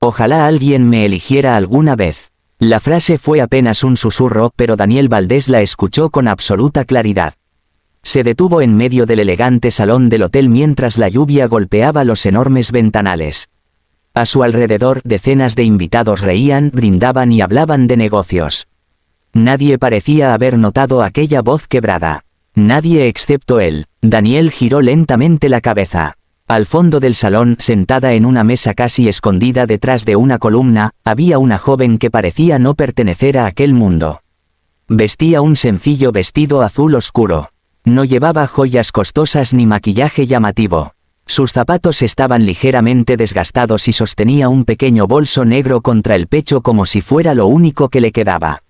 Ojalá alguien me eligiera alguna vez. La frase fue apenas un susurro, pero Daniel Valdés la escuchó con absoluta claridad. Se detuvo en medio del elegante salón del hotel mientras la lluvia golpeaba los enormes ventanales. A su alrededor decenas de invitados reían, brindaban y hablaban de negocios. Nadie parecía haber notado aquella voz quebrada. Nadie excepto él. Daniel giró lentamente la cabeza. Al fondo del salón, sentada en una mesa casi escondida detrás de una columna, había una joven que parecía no pertenecer a aquel mundo. Vestía un sencillo vestido azul oscuro. No llevaba joyas costosas ni maquillaje llamativo. Sus zapatos estaban ligeramente desgastados y sostenía un pequeño bolso negro contra el pecho como si fuera lo único que le quedaba.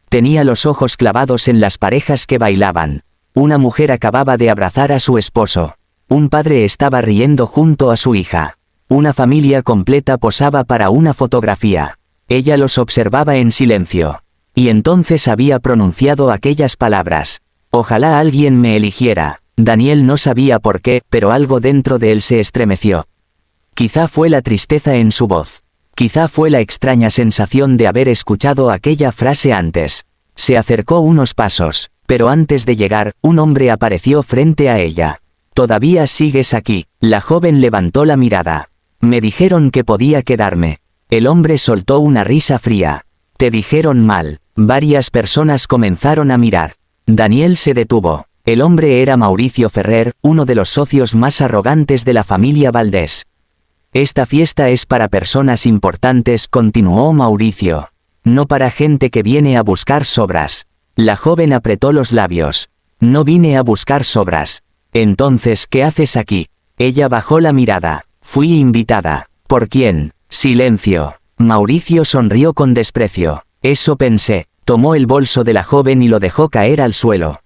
Tenía los ojos clavados en las parejas que bailaban. Una mujer acababa de abrazar a su esposo. Un padre estaba riendo junto a su hija. Una familia completa posaba para una fotografía. Ella los observaba en silencio. Y entonces había pronunciado aquellas palabras. Ojalá alguien me eligiera. Daniel no sabía por qué, pero algo dentro de él se estremeció. Quizá fue la tristeza en su voz. Quizá fue la extraña sensación de haber escuchado aquella frase antes. Se acercó unos pasos, pero antes de llegar, un hombre apareció frente a ella. «¿Todavía sigues aquí?» La joven levantó la mirada. «Me dijeron que podía quedarme». El hombre soltó una risa fría. «Te dijeron mal». Varias personas comenzaron a mirar. Daniel se detuvo. El hombre era Mauricio Ferrer, uno de los socios más arrogantes de la familia Valdés. «Esta fiesta es para personas importantes», continuó Mauricio. «No para gente que viene a buscar sobras». La joven apretó los labios. «No vine a buscar sobras». «Entonces, ¿qué haces aquí?» Ella bajó la mirada. «Fui invitada». «¿Por quién?» «Silencio». Mauricio sonrió con desprecio. «Eso pensé». Tomó el bolso de la joven y lo dejó caer al suelo.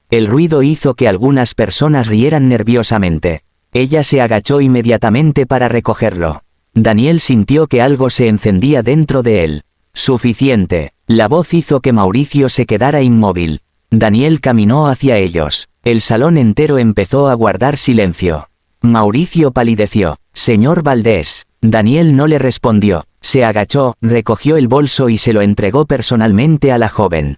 El ruido hizo que algunas personas rieran nerviosamente. Ella se agachó inmediatamente para recogerlo. Daniel sintió que algo se encendía dentro de él. «Suficiente». La voz hizo que Mauricio se quedara inmóvil. Daniel caminó hacia ellos. El salón entero empezó a guardar silencio. Mauricio palideció. «Señor Valdés». Daniel no le respondió. Se agachó, recogió el bolso y se lo entregó personalmente a la joven.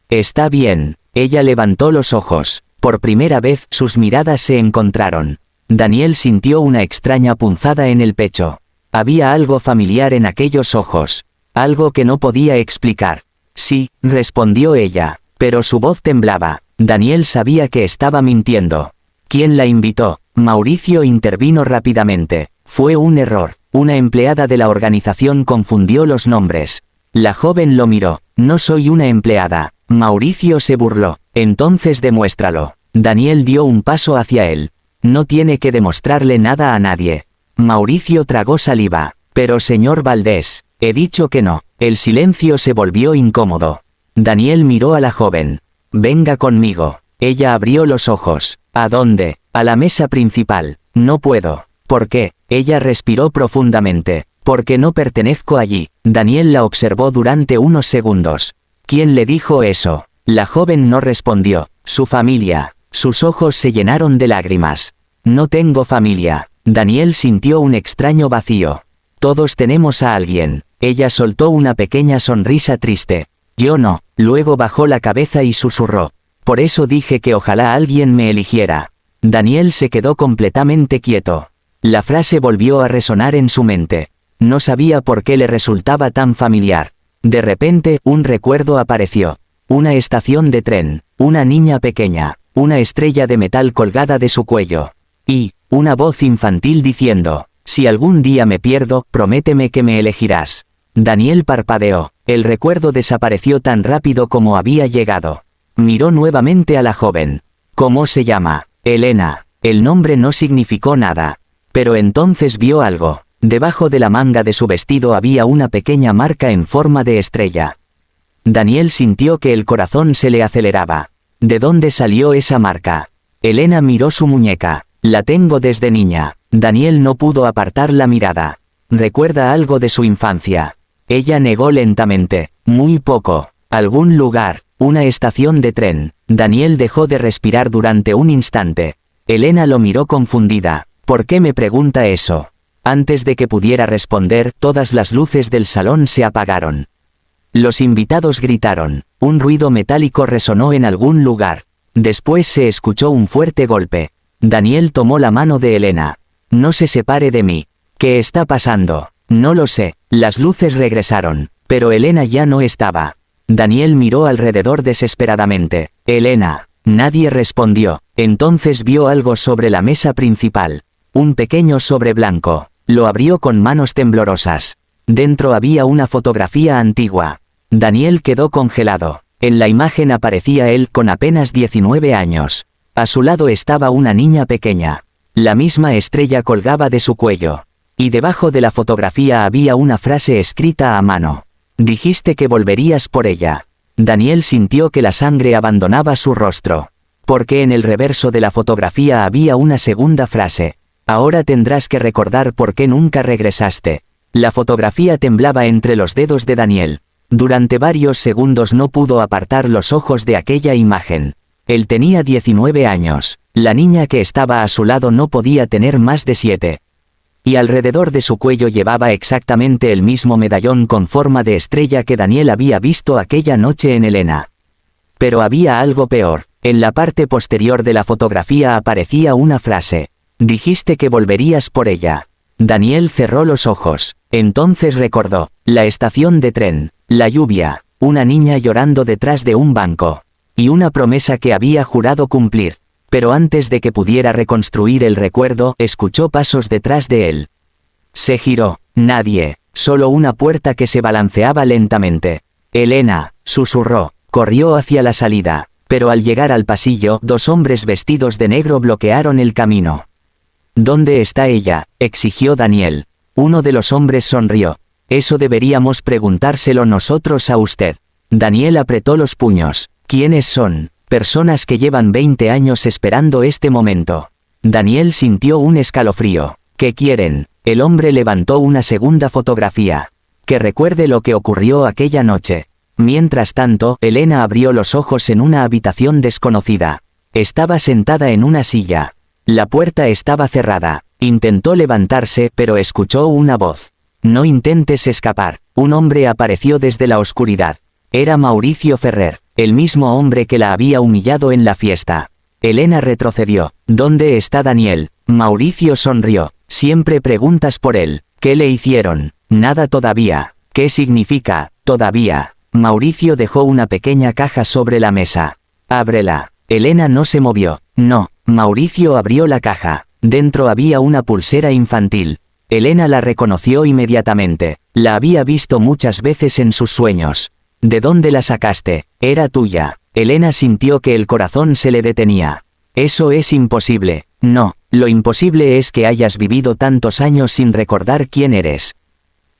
«Está bien». Ella levantó los ojos. Por primera vez sus miradas se encontraron. Daniel sintió una extraña punzada en el pecho. Había algo familiar en aquellos ojos. Algo que no podía explicar. «Sí», respondió ella, pero su voz temblaba. Daniel sabía que estaba mintiendo. «¿Quién la invitó?» Mauricio intervino rápidamente. «Fue un error. Una empleada de la organización confundió los nombres». La joven lo miró. «No soy una empleada». Mauricio se burló. «Entonces demuéstralo». Daniel dio un paso hacia él. «No tiene que demostrarle nada a nadie». Mauricio tragó saliva. «Pero señor Valdés, he dicho que no». El silencio se volvió incómodo. Daniel miró a la joven. «Venga conmigo». Ella abrió los ojos. «¿A dónde?» «A la mesa principal». «No puedo». «¿Por qué?» Ella respiró profundamente. «Porque no pertenezco allí». Daniel la observó durante unos segundos. «¿Quién le dijo eso?» La joven no respondió. «Su familia». Sus ojos se llenaron de lágrimas. «No tengo familia». Daniel sintió un extraño vacío. «Todos tenemos a alguien». Ella soltó una pequeña sonrisa triste. «Yo no». Luego bajó la cabeza y susurró. «Por eso dije que ojalá alguien me eligiera». Daniel se quedó completamente quieto. La frase volvió a resonar en su mente. No sabía por qué le resultaba tan familiar. De repente, un recuerdo apareció. Una estación de tren, una niña pequeña, una estrella de metal colgada de su cuello. Y una voz infantil diciendo: «Si algún día me pierdo, prométeme que me elegirás». Daniel parpadeó. El recuerdo desapareció tan rápido como había llegado. Miró nuevamente a la joven. «¿Cómo se llama?» «Elena». El nombre no significó nada. Pero entonces vio algo. Debajo de la manga de su vestido había una pequeña marca en forma de estrella. Daniel sintió que el corazón se le aceleraba. ¿De dónde salió esa marca? Elena miró su muñeca. «La tengo desde niña». Daniel no pudo apartar la mirada. «¿Recuerda algo de su infancia?» Ella negó lentamente. «Muy poco. Algún lugar, una estación de tren». Daniel dejó de respirar durante un instante. Elena lo miró confundida. «¿Por qué me pregunta eso?» Antes de que pudiera responder, todas las luces del salón se apagaron. Los invitados gritaron. Un ruido metálico resonó en algún lugar. Después se escuchó un fuerte golpe. Daniel tomó la mano de Elena. No se separe de mí. ¿Qué está pasando? No lo sé. Las luces regresaron, pero Elena ya no estaba. Daniel miró alrededor desesperadamente. Elena. Nadie respondió. Entonces vio algo sobre la mesa principal. Un pequeño sobre blanco. Lo abrió con manos temblorosas. Dentro había una fotografía antigua. Daniel quedó congelado. En la imagen aparecía él con apenas 19 años. A su lado estaba una niña pequeña. La misma estrella colgaba de su cuello. Y debajo de la fotografía había una frase escrita a mano. Dijiste que volverías por ella. Daniel sintió que la sangre abandonaba su rostro. Porque en el reverso de la fotografía había una segunda frase. Ahora tendrás que recordar por qué nunca regresaste. La fotografía temblaba entre los dedos de Daniel. Durante varios segundos no pudo apartar los ojos de aquella imagen. Él tenía 19 años. La niña que estaba a su lado no podía tener más de 7. Y alrededor de su cuello llevaba exactamente el mismo medallón con forma de estrella que Daniel había visto aquella noche en Elena. Pero había algo peor. En la parte posterior de la fotografía aparecía una frase. Dijiste que volverías por ella. Daniel cerró los ojos. Entonces recordó. La estación de tren. La lluvia. Una niña llorando detrás de un banco. Y una promesa que había jurado cumplir. Pero antes de que pudiera reconstruir el recuerdo, escuchó pasos detrás de él. Se giró. Nadie. Solo una puerta que se balanceaba lentamente. Elena, susurró. Corrió hacia la salida. Pero al llegar al pasillo, 2 hombres vestidos de negro bloquearon el camino. ¿Dónde está ella?, exigió Daniel. Uno de los hombres sonrió. Eso deberíamos preguntárselo nosotros a usted. Daniel apretó los puños. ¿Quiénes son? Personas que llevan 20 años esperando este momento. Daniel sintió un escalofrío. ¿Qué quieren? El hombre levantó una segunda fotografía. Que recuerde lo que ocurrió aquella noche. Mientras tanto, Elena abrió los ojos en una habitación desconocida. Estaba sentada en una silla. La puerta estaba cerrada. Intentó levantarse, pero escuchó una voz. No intentes escapar. Un hombre apareció desde la oscuridad. Era Mauricio Ferrer, el mismo hombre que la había humillado en la fiesta. Elena retrocedió. ¿Dónde está Daniel? Mauricio sonrió. Siempre preguntas por él. ¿Qué le hicieron? Nada todavía. ¿Qué significa, todavía? Mauricio dejó una pequeña caja sobre la mesa. Ábrela. Elena no se movió. No. Mauricio abrió la caja. Dentro había una pulsera infantil. Elena la reconoció inmediatamente. La había visto muchas veces en sus sueños. ¿De dónde la sacaste? Era tuya. Elena sintió que el corazón se le detenía. Eso es imposible. No, lo imposible es que hayas vivido tantos años sin recordar quién eres.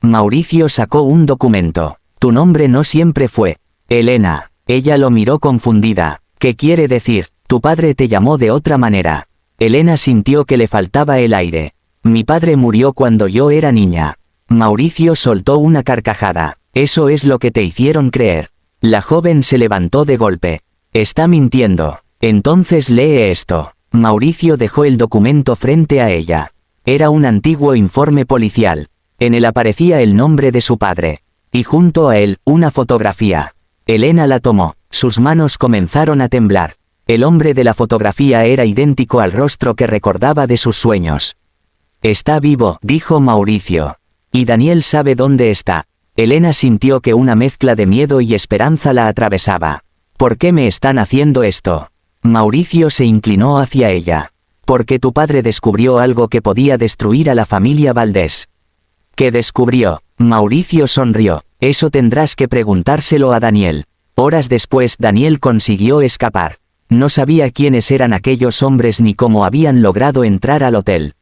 Mauricio sacó un documento. Tu nombre no siempre fue Elena. Ella lo miró confundida. ¿Qué quiere decir? Tu padre te llamó de otra manera. Elena sintió que le faltaba el aire. Mi padre murió cuando yo era niña. Mauricio soltó una carcajada. Eso es lo que te hicieron creer. La joven se levantó de golpe. Está mintiendo. Entonces lee esto. Mauricio dejó el documento frente a ella. Era un antiguo informe policial. En él aparecía el nombre de su padre. Y junto a él, una fotografía. Elena la tomó. Sus manos comenzaron a temblar. El hombre de la fotografía era idéntico al rostro que recordaba de sus sueños. Está vivo, dijo Mauricio. Y Daniel sabe dónde está. Elena sintió que una mezcla de miedo y esperanza la atravesaba. ¿Por qué me están haciendo esto? Mauricio se inclinó hacia ella. Porque tu padre descubrió algo que podía destruir a la familia Valdés. ¿Qué descubrió? Mauricio sonrió. Eso tendrás que preguntárselo a Daniel. Horas después Daniel consiguió escapar. No sabía quiénes eran aquellos hombres ni cómo habían logrado entrar al hotel.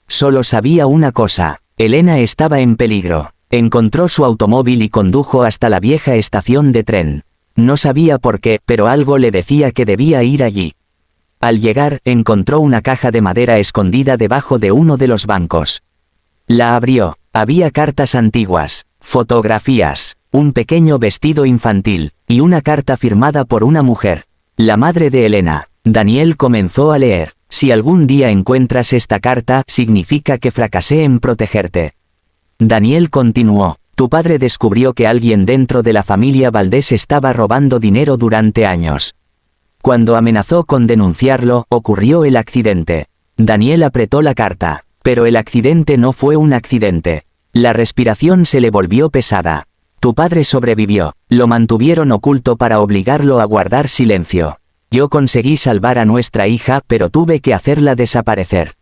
Solo sabía una cosa. Elena estaba en peligro. Encontró su automóvil y condujo hasta la vieja estación de tren. No sabía por qué, pero algo le decía que debía ir allí. Al llegar, encontró una caja de madera escondida debajo de uno de los bancos. La abrió. Había cartas antiguas, fotografías, un pequeño vestido infantil, y una carta firmada por una mujer. La madre de Elena. Daniel comenzó a leer. Si algún día encuentras esta carta, significa que fracasé en protegerte. Daniel continuó. Tu padre descubrió que alguien dentro de la familia Valdés estaba robando dinero durante años. Cuando amenazó con denunciarlo, ocurrió el accidente. Daniel apretó la carta. Pero el accidente no fue un accidente. La respiración se le volvió pesada. Tu padre sobrevivió. Lo mantuvieron oculto para obligarlo a guardar silencio. Yo conseguí salvar a nuestra hija, pero tuve que hacerla desaparecer.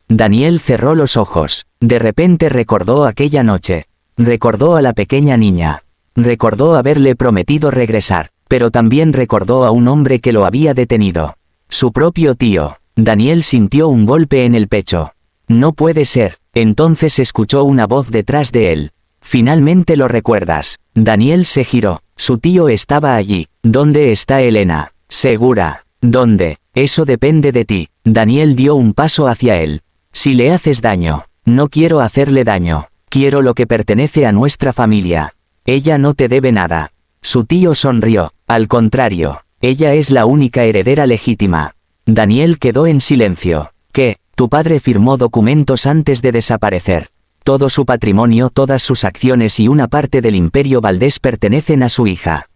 Daniel cerró los ojos. De repente recordó aquella noche. Recordó a la pequeña niña. Recordó haberle prometido regresar, pero también recordó a un hombre que lo había detenido. Su propio tío. Daniel sintió un golpe en el pecho. No puede ser. Entonces escuchó una voz detrás de él. Finalmente lo recuerdas. Daniel se giró. Su tío estaba allí. ¿Dónde está Elena? ¿Segura? ¿Dónde? Eso depende de ti. Daniel dio un paso hacia él. Si le haces daño. No quiero hacerle daño. Quiero lo que pertenece a nuestra familia. Ella no te debe nada. Su tío sonrió. Al contrario. Ella es la única heredera legítima. Daniel quedó en silencio. ¿Qué? Tu padre firmó documentos antes de desaparecer. Todo su patrimonio, todas sus acciones y una parte del imperio Valdés pertenecen a su hija.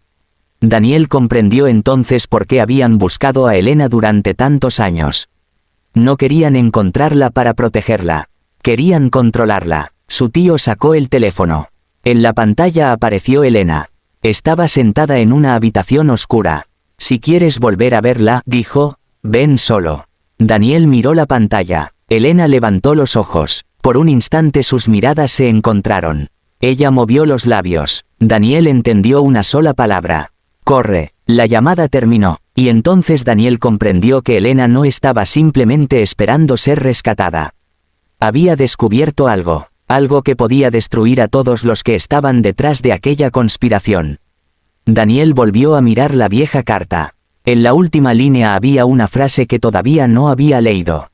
Daniel comprendió entonces por qué habían buscado a Elena durante tantos años. No querían encontrarla para protegerla. Querían controlarla. Su tío sacó el teléfono. En la pantalla apareció Elena. Estaba sentada en una habitación oscura. Si quieres volver a verla, dijo, ven solo. Daniel miró la pantalla. Elena levantó los ojos. Por un instante sus miradas se encontraron. Ella movió los labios. Daniel entendió una sola palabra. Corre. La llamada terminó, y entonces Daniel comprendió que Elena no estaba simplemente esperando ser rescatada. Había descubierto algo, algo que podía destruir a todos los que estaban detrás de aquella conspiración. Daniel volvió a mirar la vieja carta. En la última línea había una frase que todavía no había leído.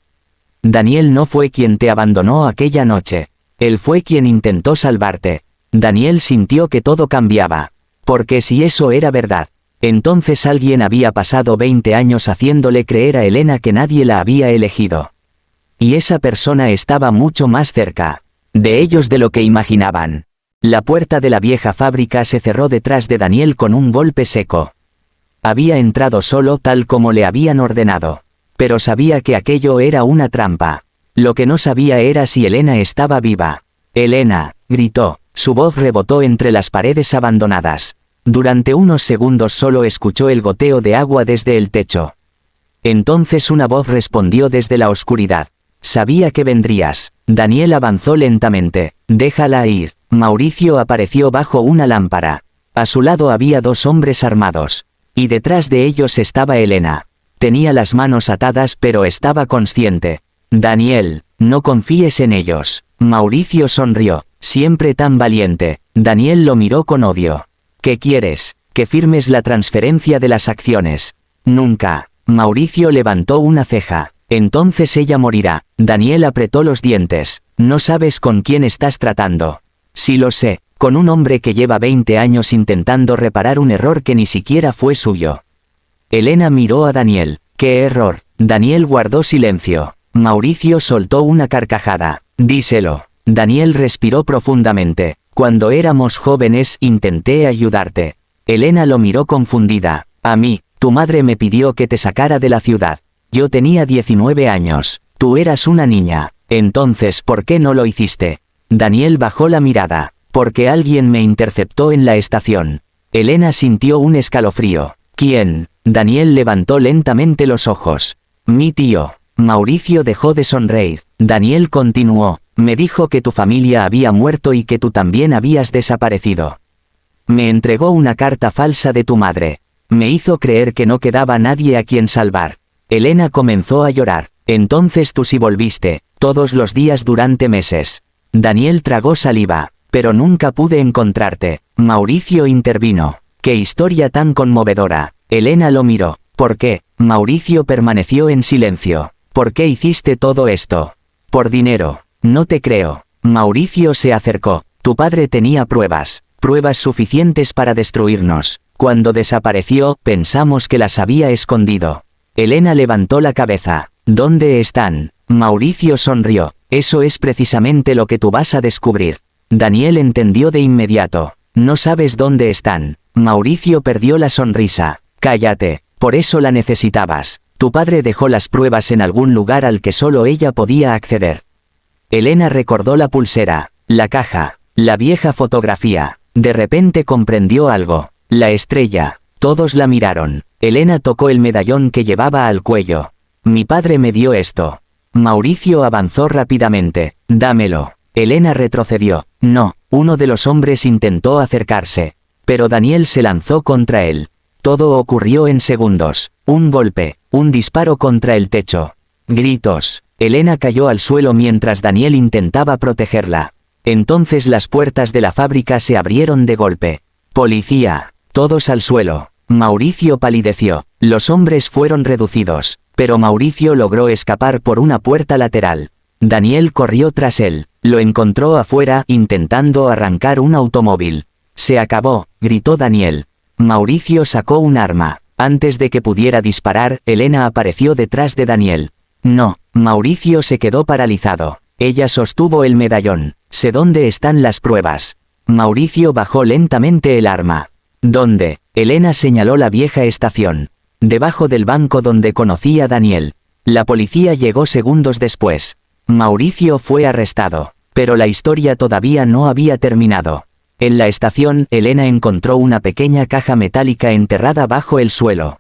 Daniel no fue quien te abandonó aquella noche. Él fue quien intentó salvarte. Daniel sintió que todo cambiaba. Porque si eso era verdad, entonces alguien había pasado 20 años haciéndole creer a Elena que nadie la había elegido. Y esa persona estaba mucho más cerca de ellos de lo que imaginaban. La puerta de la vieja fábrica se cerró detrás de Daniel con un golpe seco. Había entrado solo tal como le habían ordenado. Pero sabía que aquello era una trampa. Lo que no sabía era si Elena estaba viva. Elena, gritó. Su voz rebotó entre las paredes abandonadas. Durante unos segundos solo escuchó el goteo de agua desde el techo. Entonces una voz respondió desde la oscuridad. Sabía que vendrías. Daniel avanzó lentamente. Déjala ir. Mauricio apareció bajo una lámpara. A su lado había dos hombres armados. Y detrás de ellos estaba Elena. Tenía las manos atadas pero estaba consciente. Daniel, no confíes en ellos. Mauricio sonrió. Siempre tan valiente. Daniel lo miró con odio. ¿Qué quieres? Que firmes la transferencia de las acciones. Nunca. Mauricio levantó una ceja. Entonces ella morirá. Daniel apretó los dientes. No sabes con quién estás tratando. Sí lo sé, con un hombre que lleva 20 años intentando reparar un error que ni siquiera fue suyo. Elena miró a Daniel. ¿Qué error? Daniel guardó silencio. Mauricio soltó una carcajada. Díselo. Daniel respiró profundamente. Cuando éramos jóvenes intenté ayudarte. Elena lo miró confundida. A mí, tu madre me pidió que te sacara de la ciudad. Yo tenía 19 años. Tú eras una niña. Entonces, ¿por qué no lo hiciste? Daniel bajó la mirada. Porque alguien me interceptó en la estación. Elena sintió un escalofrío. ¿Quién? Daniel levantó lentamente los ojos. Mi tío. Mauricio dejó de sonreír. Daniel continuó. Me dijo que tu familia había muerto y que tú también habías desaparecido. Me entregó una carta falsa de tu madre. Me hizo creer que no quedaba nadie a quien salvar. Elena comenzó a llorar. Entonces tú sí volviste, todos los días durante meses. Daniel tragó saliva. Pero nunca pude encontrarte. Mauricio intervino. ¡Qué historia tan conmovedora! Elena lo miró. ¿Por qué? Mauricio permaneció en silencio. ¿Por qué hiciste todo esto? Por dinero. No te creo. Mauricio se acercó. Tu padre tenía pruebas. Pruebas suficientes para destruirnos. Cuando desapareció, pensamos que las había escondido. Elena levantó la cabeza. ¿Dónde están? Mauricio sonrió. Eso es precisamente lo que tú vas a descubrir. Daniel entendió de inmediato. No sabes dónde están. Mauricio perdió la sonrisa. Cállate. Por eso la necesitabas. Tu padre dejó las pruebas en algún lugar al que solo ella podía acceder. Elena recordó la pulsera, la caja, la vieja fotografía. De repente comprendió algo. La estrella. Todos la miraron. Elena tocó el medallón que llevaba al cuello. Mi padre me dio esto. Mauricio avanzó rápidamente. Dámelo. Elena retrocedió. No. Uno de los hombres intentó acercarse. Pero Daniel se lanzó contra él. Todo ocurrió en segundos. Un golpe, un disparo contra el techo. Gritos. Elena cayó al suelo mientras Daniel intentaba protegerla. Entonces las puertas de la fábrica se abrieron de golpe. Policía. Todos al suelo. Mauricio palideció. Los hombres fueron reducidos, pero Mauricio logró escapar por una puerta lateral. Daniel corrió tras él. Lo encontró afuera intentando arrancar un automóvil. Se acabó, gritó Daniel. Mauricio sacó un arma. Antes de que pudiera disparar, Elena apareció detrás de Daniel. No, Mauricio se quedó paralizado. Ella sostuvo el medallón. Sé dónde están las pruebas. Mauricio bajó lentamente el arma. ¿Dónde? Elena señaló la vieja estación. Debajo del banco donde conocí a Daniel. La policía llegó segundos después. Mauricio fue arrestado. Pero la historia todavía no había terminado. En la estación, Elena encontró una pequeña caja metálica enterrada bajo el suelo.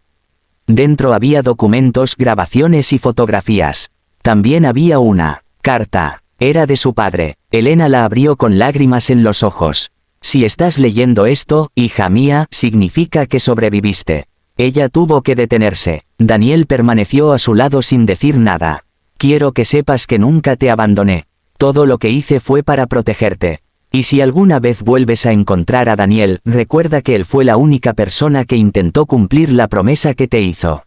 Dentro había documentos, grabaciones y fotografías. También había una carta. Era de su padre. Elena la abrió con lágrimas en los ojos. Si estás leyendo esto, hija mía, significa que sobreviviste. Ella tuvo que detenerse. Daniel permaneció a su lado sin decir nada. Quiero que sepas que nunca te abandoné. Todo lo que hice fue para protegerte. Y si alguna vez vuelves a encontrar a Daniel, recuerda que él fue la única persona que intentó cumplir la promesa que te hizo.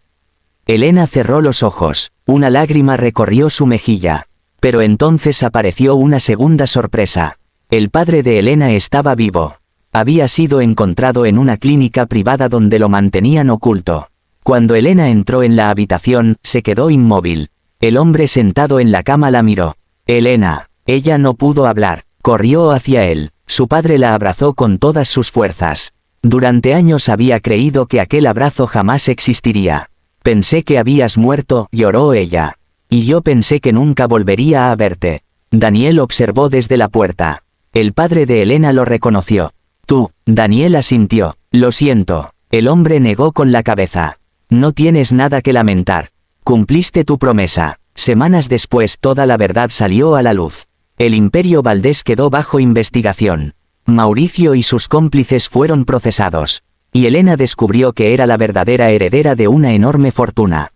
Elena cerró los ojos. Una lágrima recorrió su mejilla. Pero entonces apareció una segunda sorpresa. El padre de Elena estaba vivo. Había sido encontrado en una clínica privada donde lo mantenían oculto. Cuando Elena entró en la habitación, se quedó inmóvil. El hombre sentado en la cama la miró. Elena. Ella no pudo hablar. Corrió hacia él. Su padre la abrazó con todas sus fuerzas. Durante años había creído que aquel abrazo jamás existiría. Pensé que habías muerto, lloró ella. Y yo pensé que nunca volvería a verte. Daniel observó desde la puerta. El padre de Elena lo reconoció. Tú, Daniel asintió. Lo siento. El hombre negó con la cabeza. No tienes nada que lamentar. Cumpliste tu promesa. Semanas después toda la verdad salió a la luz. El Imperio Valdés quedó bajo investigación. Mauricio y sus cómplices fueron procesados. Y Elena descubrió que era la verdadera heredera de una enorme fortuna.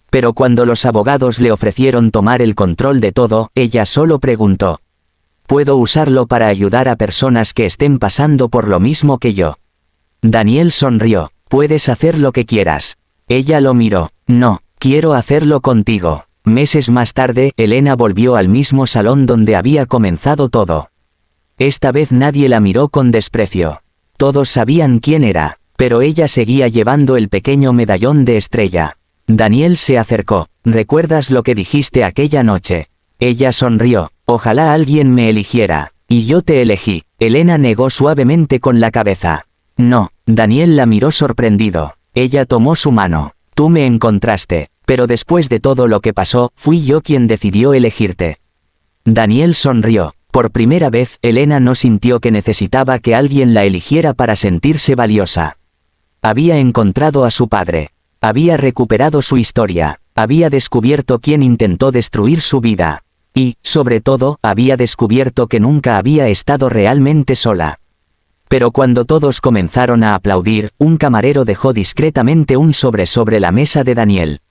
Pero cuando los abogados le ofrecieron tomar el control de todo, ella solo preguntó. ¿Puedo usarlo para ayudar a personas que estén pasando por lo mismo que yo? Daniel sonrió. Puedes hacer lo que quieras. Ella lo miró. No, quiero hacerlo contigo. Meses más tarde, Elena volvió al mismo salón donde había comenzado todo. Esta vez nadie la miró con desprecio. Todos sabían quién era, pero ella seguía llevando el pequeño medallón de estrella. Daniel se acercó. ¿Recuerdas lo que dijiste aquella noche? Ella sonrió. Ojalá alguien me eligiera. Y yo te elegí. Elena negó suavemente con la cabeza. No. Daniel la miró sorprendido. Ella tomó su mano. Tú me encontraste. Pero después de todo lo que pasó, fui yo quien decidió elegirte. Daniel sonrió. Por primera vez, Elena no sintió que necesitaba que alguien la eligiera para sentirse valiosa. Había encontrado a su padre. Había recuperado su historia. Había descubierto quién intentó destruir su vida. Y, sobre todo, había descubierto que nunca había estado realmente sola. Pero cuando todos comenzaron a aplaudir, un camarero dejó discretamente un sobre la mesa de Daniel.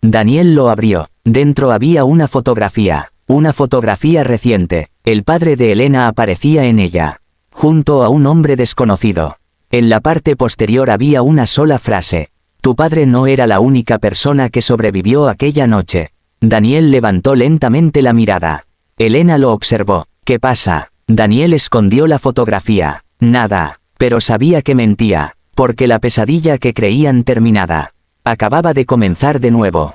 Daniel lo abrió. Dentro había una fotografía reciente. El padre de Elena aparecía en ella, junto a un hombre desconocido. En la parte posterior había una sola frase. Tu padre no era la única persona que sobrevivió aquella noche. Daniel levantó lentamente la mirada. Elena lo observó. ¿Qué pasa? Daniel escondió la fotografía. Nada. Pero sabía que mentía, porque la pesadilla que creían terminada acababa de comenzar de nuevo.